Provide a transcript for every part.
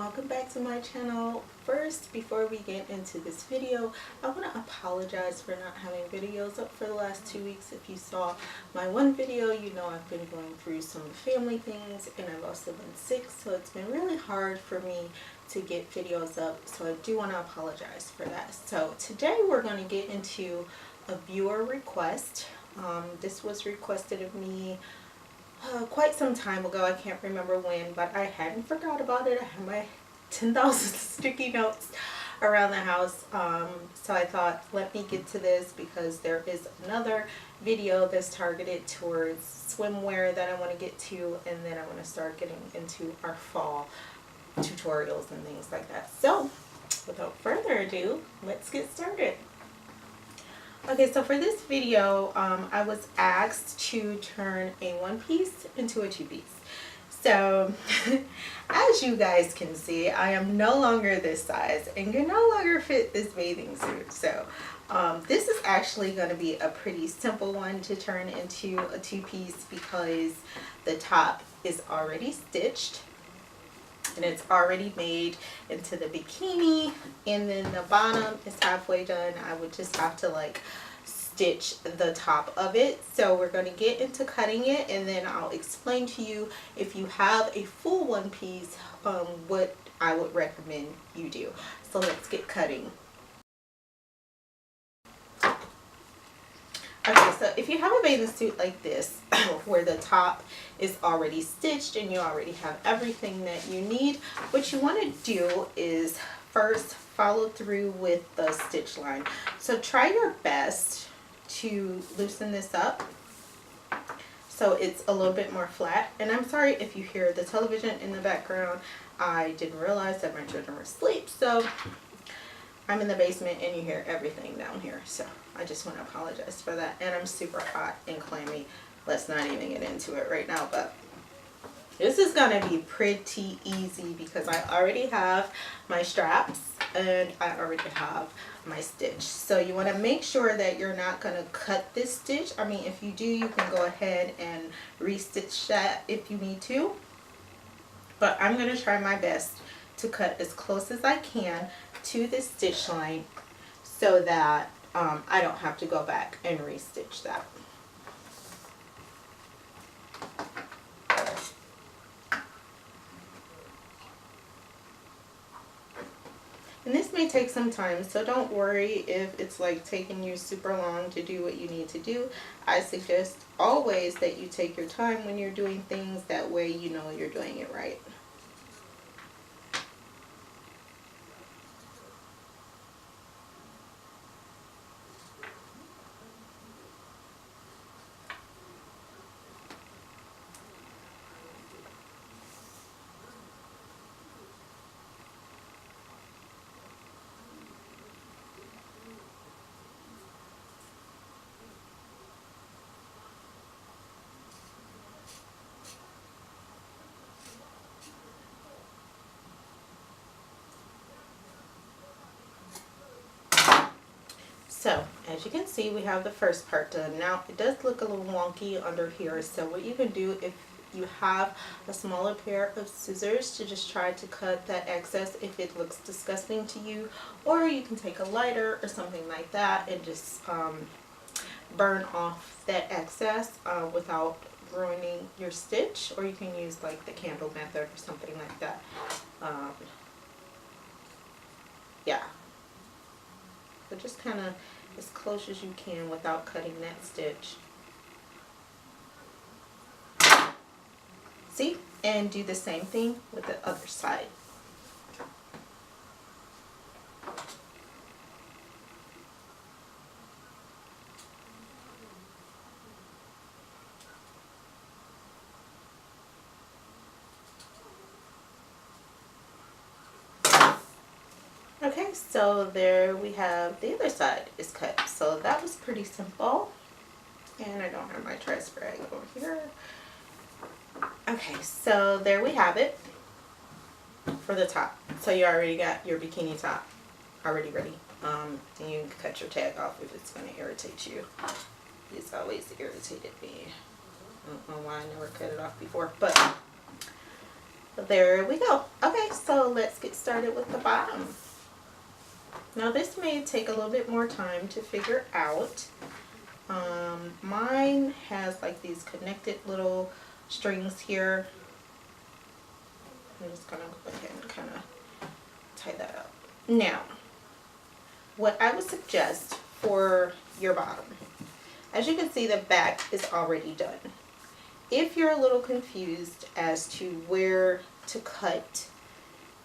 welcome back to my channel. First, before we get into this video, I want to apologize for not having videos up for the last 2 weeks. If you saw my one video, you know I've been going through some family things and I've also been sick, so it's been really hard for me to get videos up, so I do want to apologize for that. So today we're going to get into a viewer request. This was requested of me quite some time ago. I can't remember when, but I hadn't forgot about it. I had my 10,000 sticky notes around the house, so I thought, let me get to this because there is another video that's targeted towards swimwear that I want to get to, and then I want to start getting into our fall tutorials and things like that. So without further ado, let's get started. Okay, so for this video, I was asked to turn a one piece into a two piece. So as you guys can see, I am no longer this size and can no longer fit this bathing suit. So this is actually going to be a pretty simple one to turn into a two piece because the top is already stitched and it's already made into the bikini, and then the bottom is halfway done. I would just have to like stitch the top of it. So we're going to get into cutting it, and then I'll explain to you, if you have a full one piece, what I would recommend you do. So let's get cutting. Okay, so if you have a bathing suit like this, where the top is already stitched and you already have everything that you need, what you want to do is first follow through with the stitch line. So try your best to loosen this up so it's a little bit more flat. And I'm sorry if you hear the television in the background. I didn't realize that my children were asleep, so I'm in the basement and you hear everything down here, so I just want to apologize for that. And I'm super hot and clammy. Let's not even get into it right now, but this is going to be pretty easy because I already have my straps and I already have my stitch. So you want to make sure that you're not going to cut this stitch. I mean, if you do, you can go ahead and restitch that if you need to, but I'm going to try my best to cut as close as I can to this stitch line so that I don't have to go back and restitch that. And this may take some time, so don't worry if it's like taking you super long to do what you need to do. I suggest always that you take your time when you're doing things, that way you know you're doing it right. So as you can see, we have the first part done. Now it does look a little wonky under here, so what you can do, if you have a smaller pair of scissors, to just try to cut that excess if it looks disgusting to you, or you can take a lighter or something like that and just burn off that excess without ruining your stitch, or you can use like the candle method or something like that. Yeah. So just kind of as close as you can without cutting that stitch. See? And do the same thing with the other side. Okay, so there we have the other side is cut. So that was pretty simple. And I don't have my trash bag over here. Okay, so there we have it for the top. So you already got your bikini top already ready. And you can cut your tag off if it's going to irritate you. It's always irritated me. I don't know why I never cut it off before, but There we go. Okay, so let's get started with the bottom. Now this may take a little bit more time to figure out. Mine has like these connected little strings here. I'm just gonna go ahead and kind of tie that up. Now, what I would suggest for your bottom, as you can see, the back is already done. If you're a little confused as to where to cut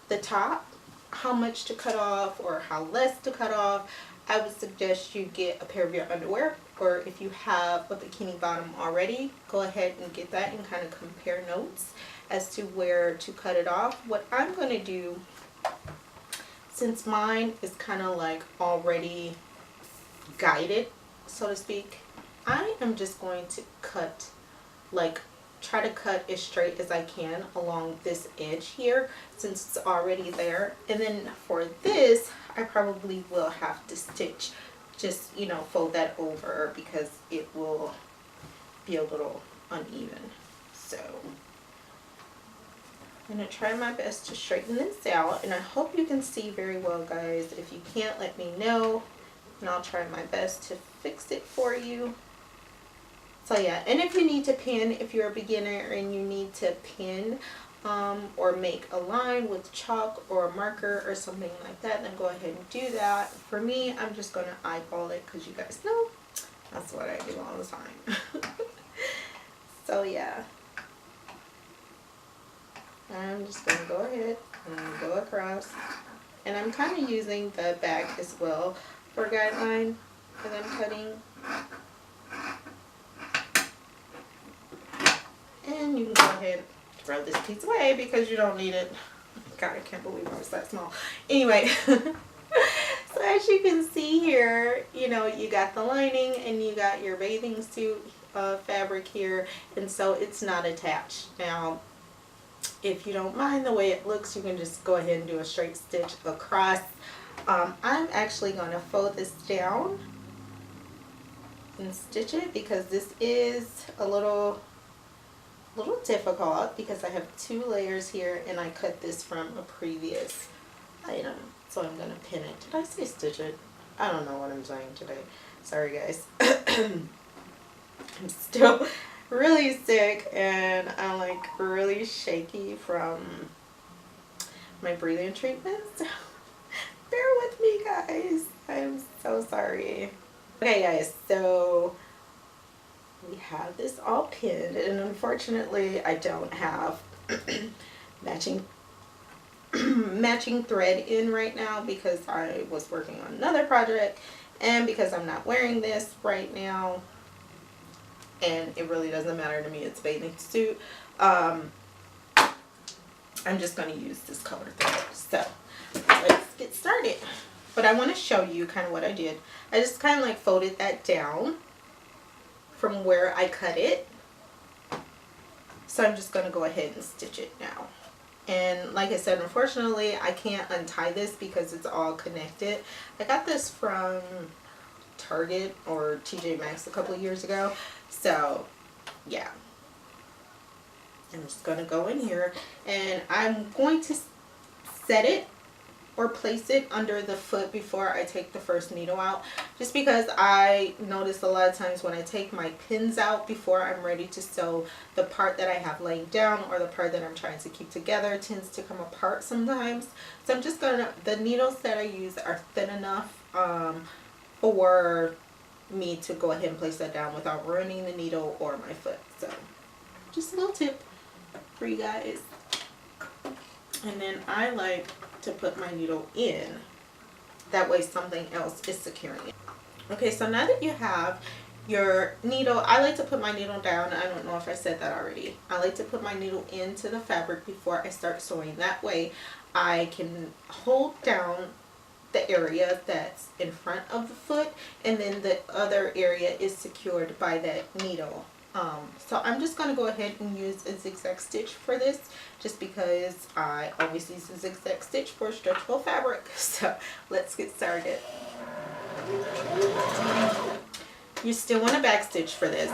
the top, how much to cut off or how less to cut off, I would suggest you get a pair of your underwear, or if you have a bikini bottom already, go ahead and get that and kind of compare notes as to where to cut it off. What I'm going to do, since mine is kind of like already guided, so to speak, I am just going to cut, like try to cut as straight as I can along this edge here since it's already there. And then for this, I probably will have to stitch, just, you know, fold that over because it will be a little uneven. So I'm going to try my best to straighten this out, and I hope you can see very well, guys. If you can't, let me know and I'll try my best to fix it for you. So yeah, and if you need to pin, if you're a beginner and you need to pin or make a line with chalk or a marker or something like that, then go ahead and do that. For me, I'm just going to eyeball it because you guys know that's what I do all the time. So yeah, I'm just going to go ahead and go across, and I'm kind of using the back as well for guideline as I'm cutting. And you can go ahead and throw this piece away because you don't need it. God, I can't believe I was that small. Anyway, so as you can see here, you know, you got the lining and you got your bathing suit fabric here, and so it's not attached. Now, if you don't mind the way it looks, you can just go ahead and do a straight stitch across. I'm actually going to fold this down and stitch it because this is a little difficult because I have two layers here and I cut this from a previous item. So I'm going to pin it. Did I say stitch it? I don't know what I'm saying today. Sorry guys. I'm still really sick and I'm like really shaky from my breathing treatments. Bear with me guys. I'm so sorry. Okay guys, so we have this all pinned, and unfortunately I don't have matching thread in right now because I was working on another project, and because I'm not wearing this right now, and it really doesn't matter to me, it's a bathing suit. I'm just going to use this color thread. So let's get started. But I want to show you kind of what I did. I just kind of like folded that down from where I cut it. So I'm just going to go ahead and stitch it now. And like I said, unfortunately I can't untie this because it's all connected. I got this from Target or TJ Maxx a couple of years ago. So yeah, I'm just going to go in here and I'm going to set it or place it under the foot before I take the first needle out, just because I notice a lot of times when I take my pins out before I'm ready to sew, the part that I have laying down or the part that I'm trying to keep together tends to come apart sometimes. So I'm just gonna, the needles that I use are thin enough for me to go ahead and place that down without ruining the needle or my foot. So just a little tip for you guys. And then I like to put my needle in, that way something else is securing it. Okay, so now that you have your needle, I like to put my needle down. I don't know if I said that already. I like to put my needle into the fabric before I start sewing. That way I can hold down the area that's in front of the foot, and then the other area is secured by that needle. So I'm just going to go ahead and use a zigzag stitch for this, just because I always use a zigzag stitch for stretchable fabric. So let's get started. You still want a back stitch for this.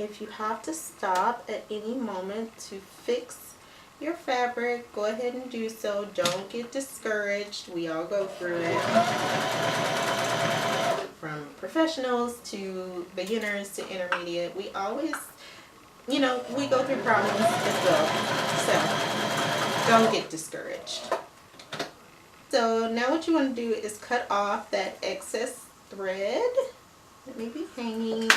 if you have to stop at any moment to fix your fabric, go ahead and do so. Don't get discouraged. We all go through it. From professionals to beginners to intermediate, we always, you know, we go through problems as well. So don't get discouraged. So now what you want to do is cut off that excess thread that may be hanging.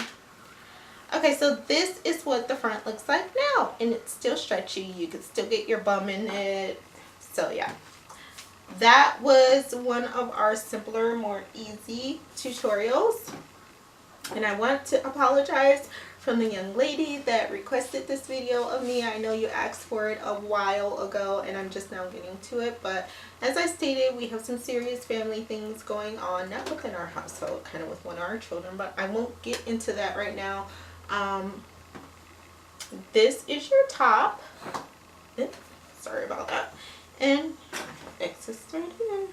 Okay, so this is what the front looks like now, and it's still stretchy. You can still get your bum in it. So yeah, that was one of our simpler, more easy tutorials. And I want to apologize from the young lady that requested this video of me. I know you asked for it a while ago and I'm just now getting to it, but as I stated, we have some serious family things going on, not within our household, kind of with one of our children, but I won't get into that right now. This is your top. Sorry about that. And excess thread here.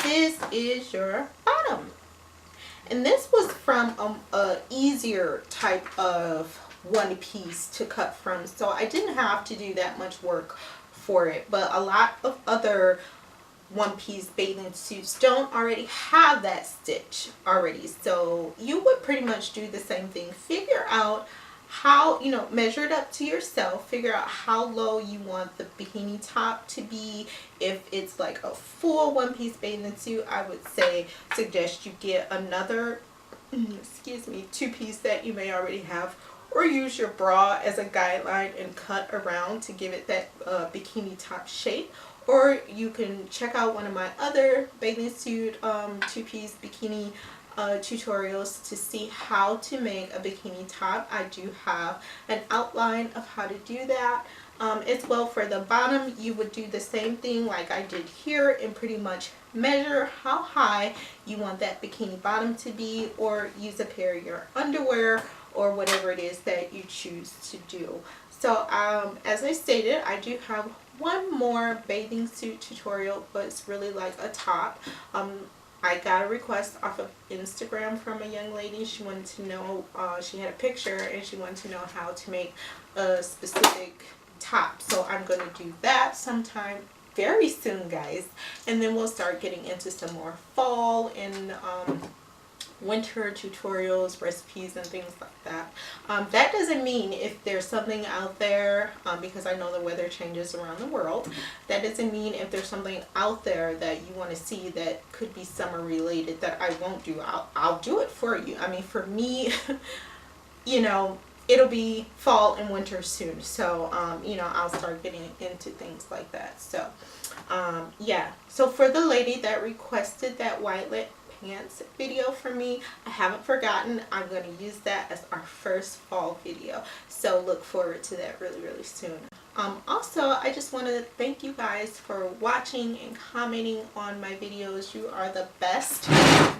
This is your bottom. And this was from a easier type of one piece to cut from, so I didn't have to do that much work for it. But a lot of other one piece bathing suits don't already have that stitch already, so you would pretty much do the same thing. Figure out how, you know, measure it up to yourself. Figure out how low you want the bikini top to be. If it's like a full one piece bathing suit, I would suggest you get another excuse me, two piece that you may already have, or use your bra as a guideline and cut around to give it that bikini top shape. Or you can check out one of my other bathing suit two-piece bikini tutorials to see how to make a bikini top. I do have an outline of how to do that. As well, for the bottom, you would do the same thing like I did here and pretty much measure how high you want that bikini bottom to be, or use a pair of your underwear or whatever it is that you choose to do. So as I stated, I do have one more bathing suit tutorial, but it's really like a top. I got a request off of Instagram from a young lady. She wanted to know, she had a picture and she wanted to know how to make a specific top. So I'm going to do that sometime very soon, guys. And then we'll start getting into some more fall and winter tutorials, recipes, and things like that. That doesn't mean if there's something out there, because I know the weather changes around the world, that doesn't mean if there's something out there that you want to see that could be summer related that I won't do. I'll do it for you. I mean, for me, you know, it'll be fall and winter soon, so you know, I'll start getting into things like that. So yeah, so for the lady that requested that wide-leg pants video for me, I haven't forgotten. I'm going to use that as our first fall video, so look forward to that really, really soon. Also, I just want to thank you guys for watching and commenting on my videos. You are the best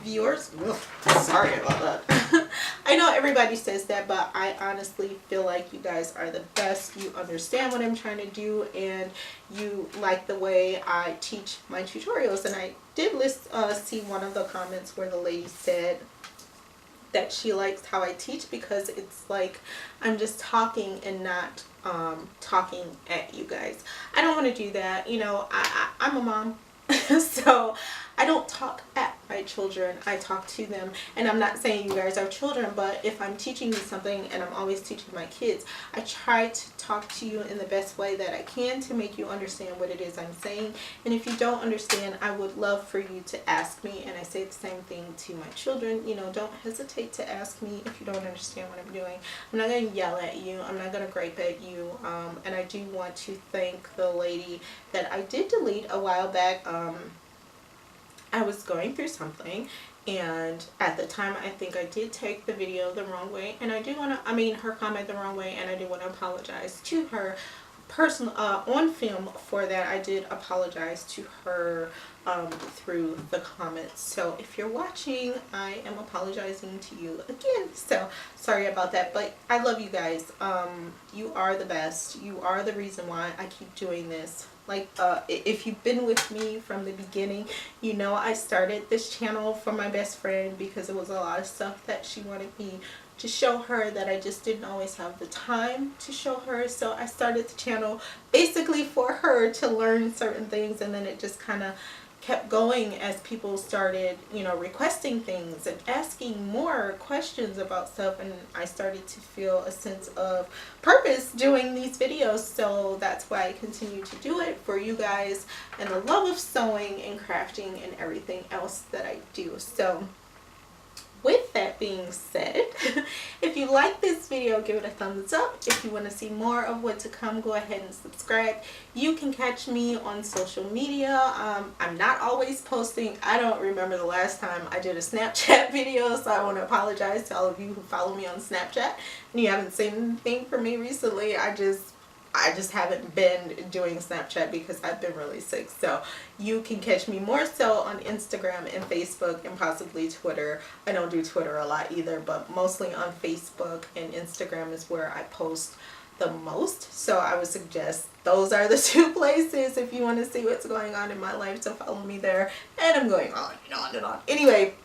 viewers. Ugh, sorry about that. I know everybody says that, but I honestly feel like you guys are the best. You understand what I'm trying to do, and you like the way I teach my tutorials. And I did see one of the comments where the lady said that she likes how I teach because it's like I'm just talking and not talking at you guys. I don't want to do that. You know, I'm a mom, so I don't talk at my children. I talk to them. And I'm not saying you guys are children, but if I'm teaching you something, and I'm always teaching my kids, I try to talk to you in the best way that I can to make you understand what it is I'm saying. And if you don't understand, I would love for you to ask me. And I say the same thing to my children. You know, don't hesitate to ask me if you don't understand what I'm doing. I'm not going to yell at you. I'm not going to gripe at you. And I do want to thank the lady that I did delete a while back. I was going through something, and at the time I think I did take the video the wrong way, and I do want to, her comment the wrong way, and I do want to apologize to her on film for that. I did apologize to her through the comments. So if you're watching, I am apologizing to you again. So sorry about that, but I love you guys. You are the best. You are the reason why I keep doing this. Like, if you've been with me from the beginning, you know I started this channel for my best friend because it was a lot of stuff that she wanted me to show her that I just didn't always have the time to show her. So I started the channel basically for her to learn certain things, and then it just kind of kept going as people started, you know, requesting things and asking more questions about stuff, and I started to feel a sense of purpose doing these videos. So that's why I continue to do it, for you guys and the love of sewing and crafting and everything else that I do. So with that being said, if you like this video, give it a thumbs up. If you want to see more of what to come, go ahead and subscribe. You can catch me on social media. I'm not always posting. I don't remember the last time I did a Snapchat video, so I want to apologize to all of you who follow me on Snapchat and you haven't seen anything from me recently. I just haven't been doing Snapchat because I've been really sick. So you can catch me more so on Instagram and Facebook and possibly Twitter. I don't do Twitter a lot either, but mostly on Facebook and Instagram is where I post the most. So I would suggest those are the two places if you want to see what's going on in my life. So follow me there. And I'm going on and on and on. Anyway,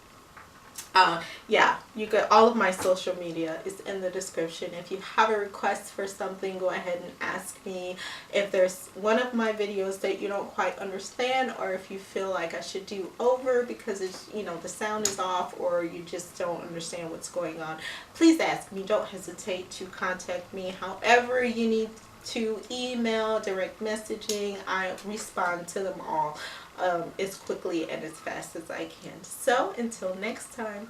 yeah, you get all of my social media is in the description. If you have a request for something, go ahead and ask me. If there's one of my videos that you don't quite understand, or if you feel like I should do over because it's, you know, the sound is off, or you just don't understand what's going on, please ask me. Don't hesitate to contact me however you need to, email, direct messaging. I respond to them all as quickly and as fast as I can. So until next time,